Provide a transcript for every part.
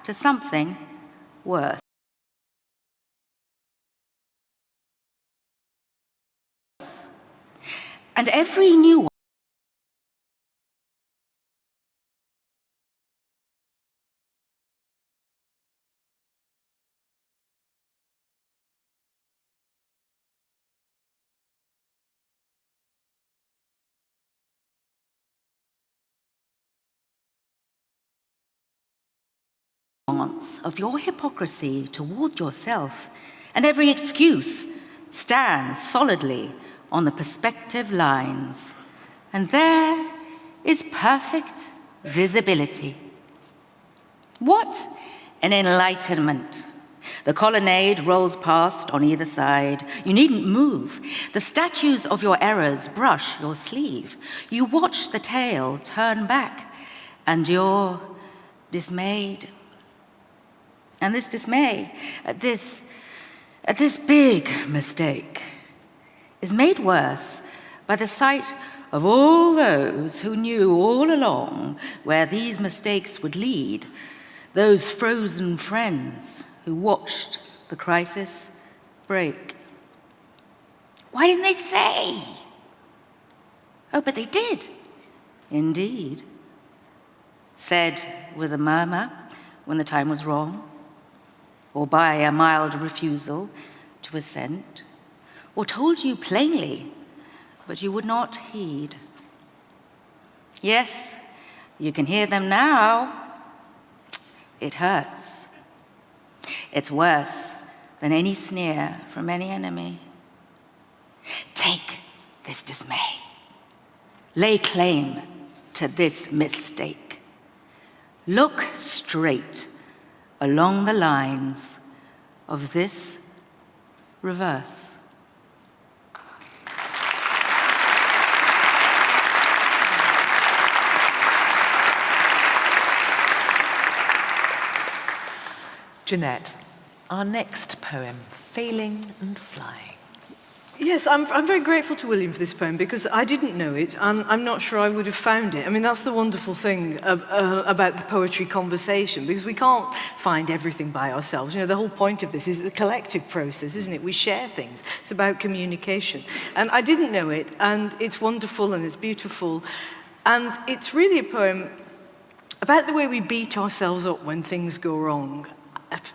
to something worse. And every new of your hypocrisy toward yourself, and every excuse stands solidly on the perspective lines, and there is perfect visibility. What an enlightenment! The colonnade rolls past on either side. You needn't move. The statues of your errors brush your sleeve. You watch the tale turn back, and you're dismayed. And this dismay at this big mistake is made worse by the sight of all those who knew all along where these mistakes would lead, those frozen friends who watched the crisis break. Why didn't they say? Oh, but they did, indeed. Said with a murmur when the time was wrong, or by a mild refusal to assent, or told you plainly, but you would not heed. Yes, you can hear them now. It hurts. It's worse than any sneer from any enemy. Take this dismay. Lay claim to this mistake. Look straight along the lines of this reverse. Jeanette, our next poem, Failing and Flying. Yes, I'm very grateful to William for this poem because I didn't know it and I'm not sure I would have found it. I mean, that's the wonderful thing about the poetry conversation, because we can't find everything by ourselves. You know, the whole point of this is a collective process, isn't it? We share things. It's about communication. And I didn't know it, and it's wonderful and it's beautiful. And it's really a poem about the way we beat ourselves up when things go wrong,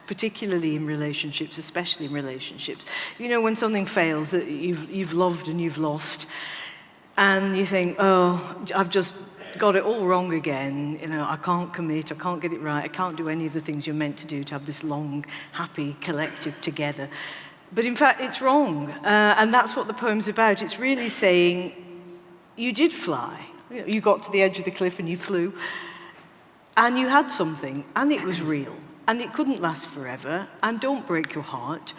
particularly in relationships, especially in relationships. You know, when something fails that you've loved and you've lost, and you think, oh, I've just got it all wrong again. You know, I can't commit, I can't get it right, I can't do any of the things you're meant to do to have this long, happy collective together. But in fact, it's wrong, and that's what the poem's about. It's really saying, you did fly. You got to the edge of the cliff and you flew, and you had something, and it was real. And it couldn't last forever, and don't break your heart.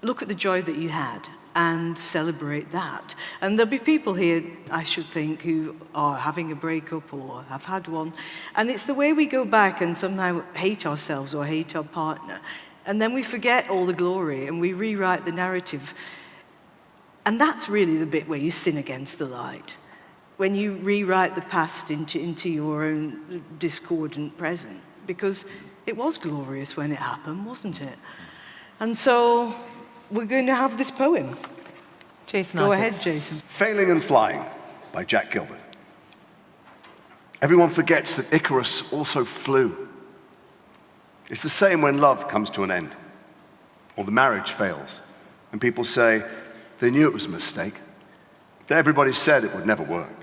Look at the joy that you had and celebrate that. And there'll be people here, I should think, who are having a breakup or have had one. And it's the way we go back and somehow hate ourselves or hate our partner. And then we forget all the glory and we rewrite the narrative. And that's really the bit where you sin against the light. When you rewrite the past into your own discordant present. Because it was glorious when it happened, wasn't it? And so we're going to have this poem. Jason, go ahead, Jason. Failing and Flying by Jack Gilbert. Everyone forgets that Icarus also flew. It's the same when love comes to an end, or the marriage fails, and people say they knew it was a mistake, that everybody said it would never work,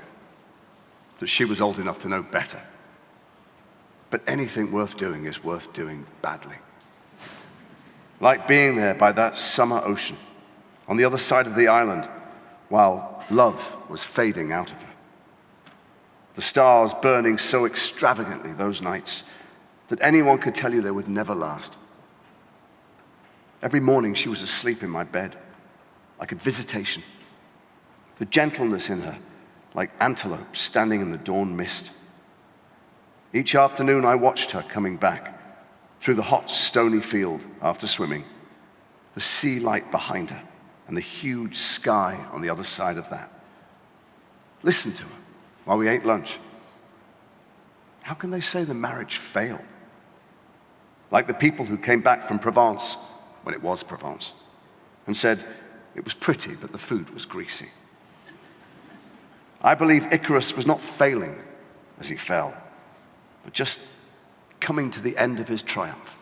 that she was old enough to know better. But anything worth doing is worth doing badly. Like being there by that summer ocean, on the other side of the island, while love was fading out of her. The stars burning so extravagantly those nights that anyone could tell you they would never last. Every morning she was asleep in my bed, like a visitation. The gentleness in her, like antelope standing in the dawn mist. Each afternoon I watched her coming back through the hot, stony field after swimming, the sea light behind her and the huge sky on the other side of that. Listened to her while we ate lunch. How can they say the marriage failed? like the people who came back from Provence, when it was Provence, and said it was pretty, but the food was greasy. I believe Icarus was not failing as he fell, but just coming to the end of his triumph.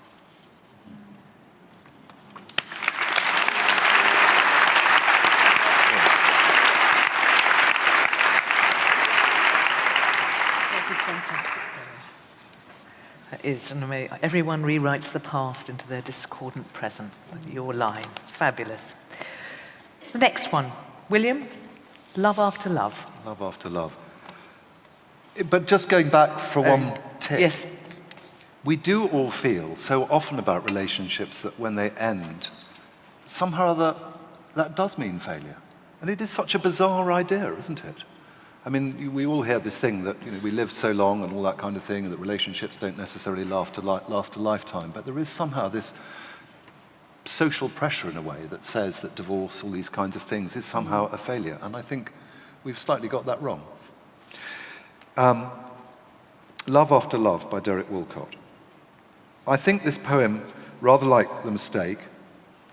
That's a fantastic. That is an amazing. Everyone rewrites the past into their discordant present. Your line. Fabulous. The next one. William, Love After Love. Love after love. But just going back for one tick. Yes. We do all feel so often about relationships that when they end, somehow or other, that does mean failure. And it is such a bizarre idea, isn't it? I mean, we all hear this thing that we live so long and all that kind of thing, and that relationships don't necessarily last a lifetime. But there is somehow this social pressure in a way that says that divorce, all these kinds of things, is somehow a failure. And I think we've slightly got that wrong. Love After Love by Derek Walcott. I think this poem, rather like The Mistake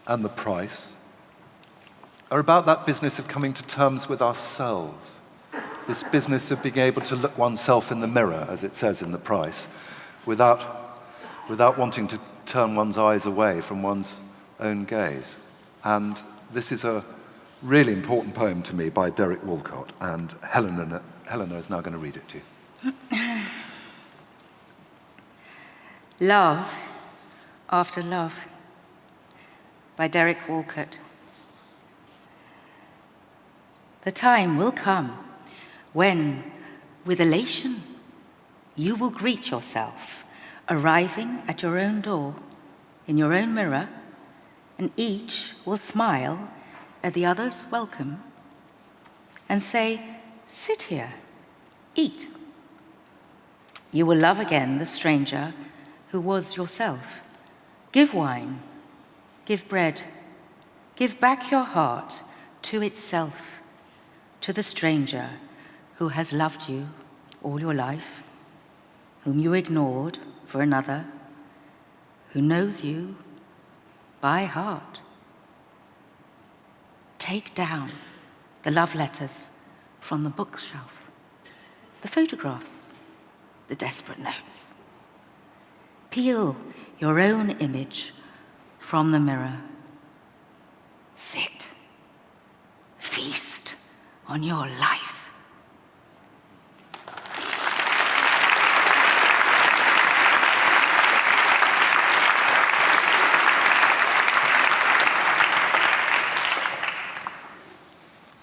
and The Price, are about that business of coming to terms with ourselves. This business of being able to look oneself in the mirror, as it says in The Price, without wanting to turn one's eyes away from one's own gaze. And this is a really important poem to me by Derek Walcott, and Helena is now going to read it to you. Love After Love by Derek Walcott. The time will come when, with elation, you will greet yourself, arriving at your own door, in your own mirror, and each will smile at the other's welcome and say, "Sit here, eat." You will love again the stranger who was yourself. Give wine, give bread, give back your heart to itself, to the stranger who has loved you all your life, whom you ignored for another, who knows you by heart. Take down the love letters from the bookshelf, the photographs, the desperate notes. Peel your own image from the mirror. Sit, feast on your life.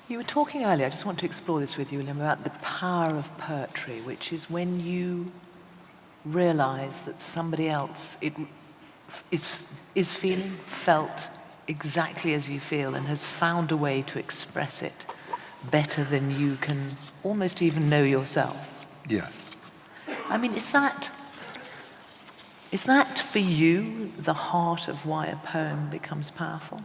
You were talking earlier, I just want to explore this with you, William, about the power of poetry, which is when you realize that somebody else is feeling, felt exactly as you feel, and has found a way to express it better than you can almost even know yourself. Yes. I mean, is that for you the heart of why a poem becomes powerful?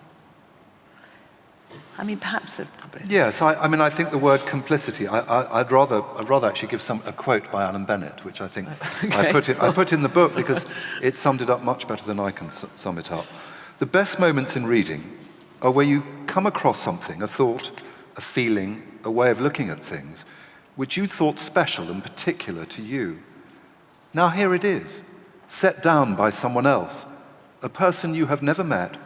I mean, perhaps... Yes, I think the word complicity, I'd rather actually give a quote by Alan Bennett, which I think Okay. I put in the book because it summed it up much better than I can sum it up. The best moments in reading are where you come across something, a thought, a feeling, a way of looking at things, which you thought special and particular to you. Now here it is, set down by someone else, a person you have never met,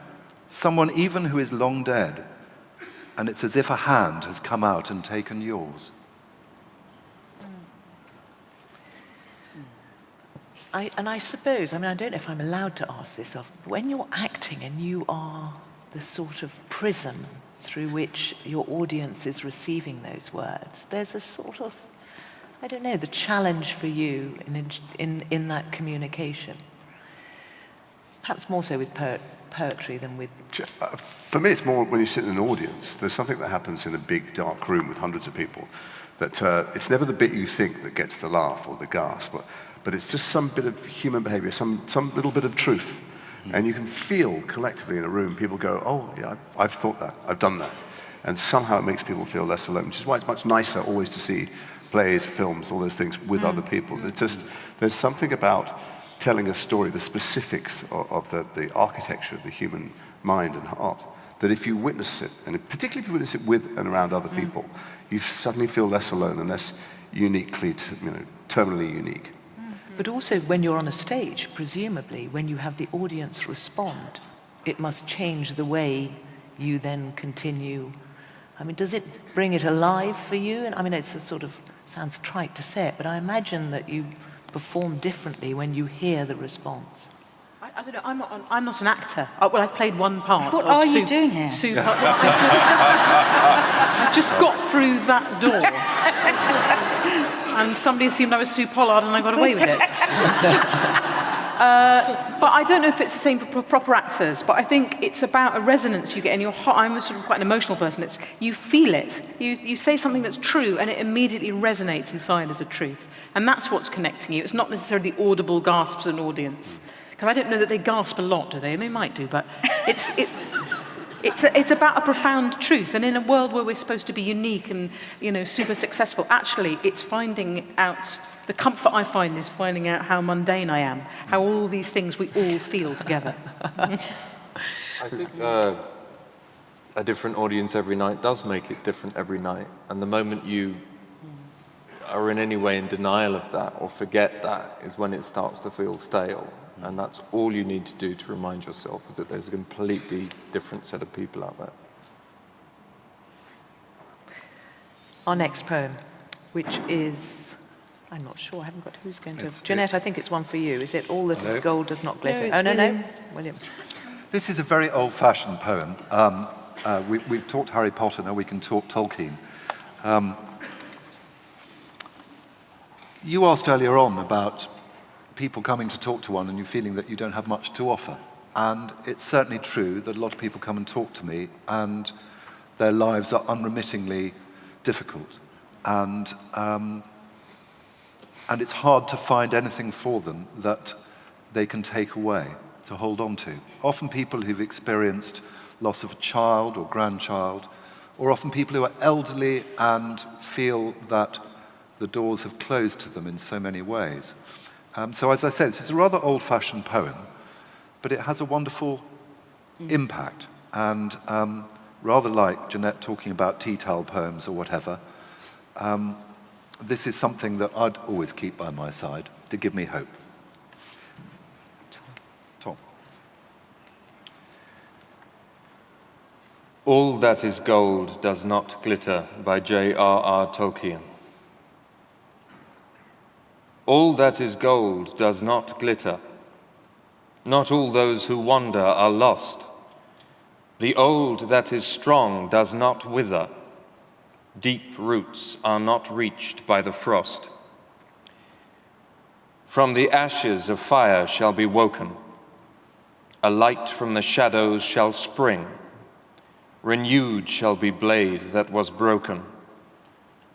someone even who is long dead, and it's as if a hand has come out and taken yours. I suppose, I don't know if I'm allowed to ask this of, when you're acting and you are the sort of prism through which your audience is receiving those words, there's a sort of, I don't know, the challenge for you in that communication. Perhaps more so with poetry than with... For me, it's more when you sit in an audience. There's something that happens in a big, dark room with hundreds of people that it's never the bit you think that gets the laugh or the gasp, but it's just some bit of human behavior, some little bit of truth. And you can feel collectively in a room, people go, "Oh, yeah, I've thought that, I've done that." And somehow it makes people feel less alone, which is why it's much nicer always to see plays, films, all those things with other people. There's something about telling a story, the specifics of the architecture of the human mind and heart, that if you witness it, and particularly if you witness it with and around other people, you suddenly feel less alone and less uniquely, terminally unique. But also when you're on a stage, presumably, when you have the audience respond, it must change the way you then continue. I mean, does it bring it alive for you? And I mean, it's a sort of, sounds trite to say it, but I imagine that you perform differently when you hear the response. I don't know, I'm not an actor. Well, I've played one part. What are you doing here? I just got through that door. And somebody assumed I was Sue Pollard and I got away with it. But I don't know if it's the same for proper actors, but I think it's about a resonance you get in your heart. I'm sort of quite an emotional person. You feel it. You say something that's true and it immediately resonates inside as a truth. And that's what's connecting you. It's not necessarily audible gasps of an audience. Because I don't know that they gasp a lot, do they? They might do, but it's about a profound truth. And in a world where we're supposed to be unique and, super successful, actually, it's finding out, the comfort I find is finding out how mundane I am, how all these things we all feel together. I think a different audience every night does make it different every night. And the moment you are in any way in denial of that or forget that is when it starts to feel stale. And that's all you need to do to remind yourself, is that there's a completely different set of people out there. Our next poem, which is, I'm not sure, I haven't got who's going to. Jeanette, I think it's one for you. Is it All That Is Gold Does Not Glitter? No, no. William. This is a very old-fashioned poem. We've talked Harry Potter, now we can talk Tolkien. You asked earlier on about people coming to talk to one and you feeling that you don't have much to offer. And it's certainly true that a lot of people come and talk to me and their lives are unremittingly difficult. And it's hard to find anything for them that they can take away, to hold on to. Often people who've experienced loss of a child or grandchild, or often people who are elderly and feel that the doors have closed to them in so many ways. So as I said, this is a rather old-fashioned poem, but it has a wonderful impact. And rather like Jeanette talking about tea towel poems or whatever, this is something that I'd always keep by my side to give me hope. Tom. All That Is Gold Does Not Glitter by J.R.R. Tolkien. All that is gold does not glitter. Not all those who wander are lost. The old that is strong does not wither. Deep roots are not reached by the frost. From the ashes of fire shall be woken. A light from the shadows shall spring. Renewed shall be blade that was broken.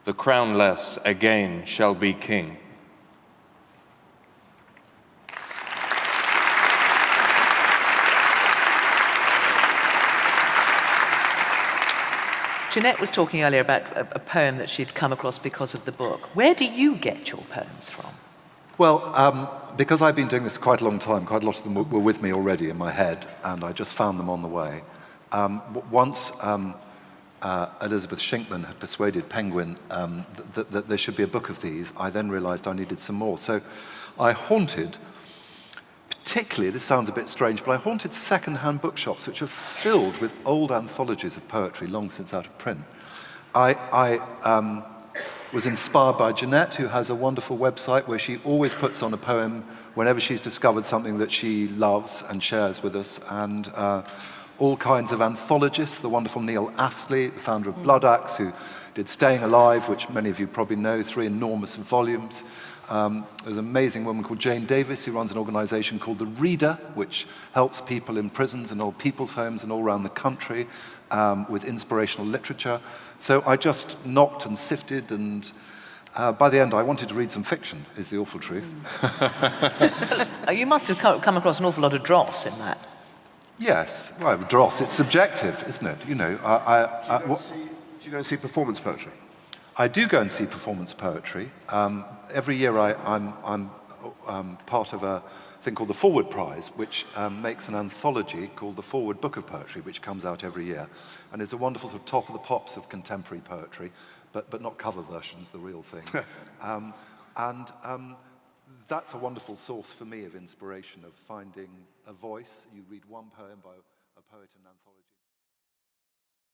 The crownless again shall be king. Jeanette was talking earlier about a poem that she'd come across because of the book. Where do you get your poems from? Well, because I've been doing this quite a long time, quite a lot of them were with me already in my head, and I just found them on the way. Once Elizabeth Shinkman had persuaded Penguin that there should be a book of these, I then realized I needed some more. So I haunted, particularly, this sounds a bit strange, but I haunted second-hand bookshops which were filled with old anthologies of poetry long since out of print. I was inspired by Jeanette, who has a wonderful website where she always puts on a poem whenever she's discovered something that she loves and shares with us, and all kinds of anthologists, the wonderful Neil Astley, the founder of Blood Axe, who did Staying Alive, which many of you probably know, 3 enormous volumes. There's an amazing woman called Jane Davis who runs an organization called The Reader, which helps people in prisons and old people's homes and all around the country with inspirational literature. So I just knocked and sifted, and by the end I wanted to read some fiction, is the awful truth. You must have come across an awful lot of dross in that. Yes, well, dross, it's subjective, isn't it? You know, Do you go and see performance poetry? I do go and see performance poetry. Every year I'm part of a thing called the Forward Prize, which makes an anthology called the Forward Book of Poetry, which comes out every year. And it's a wonderful sort of top of the pops of contemporary poetry, but not cover versions, the real thing. That's a wonderful source for me of inspiration, of finding a voice. You read one poem by a poet in an anthology.